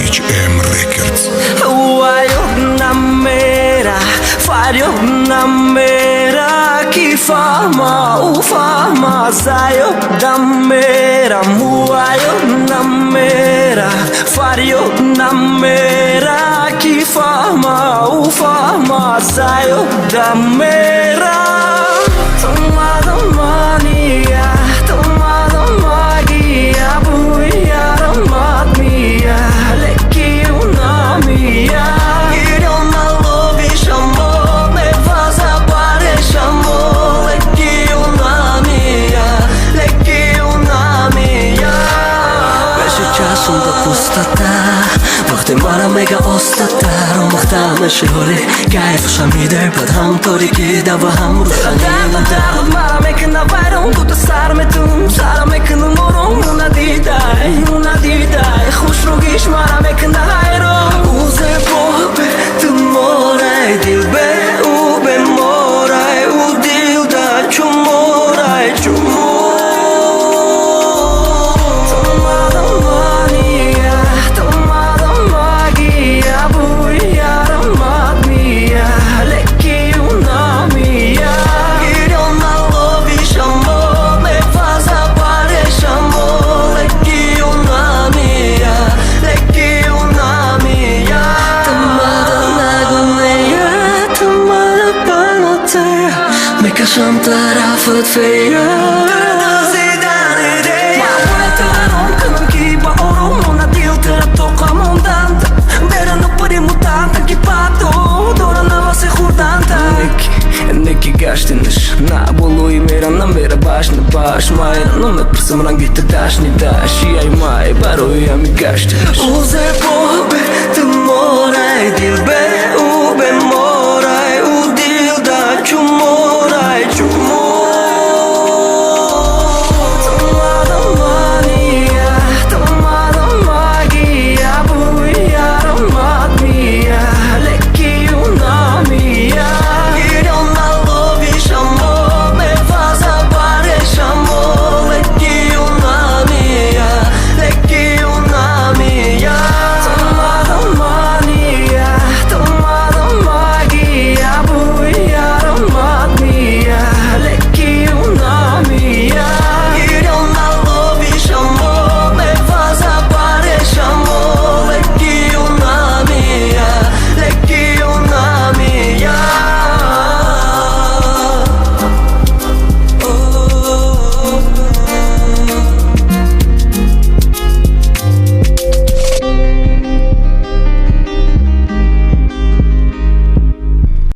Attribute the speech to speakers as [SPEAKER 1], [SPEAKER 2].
[SPEAKER 1] HM Records.
[SPEAKER 2] Una mera, fario una mera, chi fama, ufama, saio da mera, muaio una mera, fario una mera, chi fama, ufama, saio da mera. Tomada mania, tomada magia, buia mia, leki una mia. Irona lovi chamou, me faz apare chamou, leki una mia, leki una mia. Беше часом да пустота, вахтемара мега остата, ромахтаме шиори, кайф шамидер падам торики дава хам рушани надам. Mara que na varam, tudo sarme tum, sarme que no moron, una didai, khushrugis mara que na hayro, uze pobe, tu morai dilbe, ube morai, u dilda chumorai, Tomada mania, tomada magia, buia mia, leki una mia. Irona lovi chamou, me faz apare chamou, leki una mia, leki una mia. Tomada nagoneia, tomada panoteia, me cacham tarafat feia. Neki gaštiniš, na bolu I mera na mera baš ne baš maja, no me prsam rangite daš ni daš, I aj maj, baro I ja mi gaštiniš. Uze pobe, tu moraj dilbe,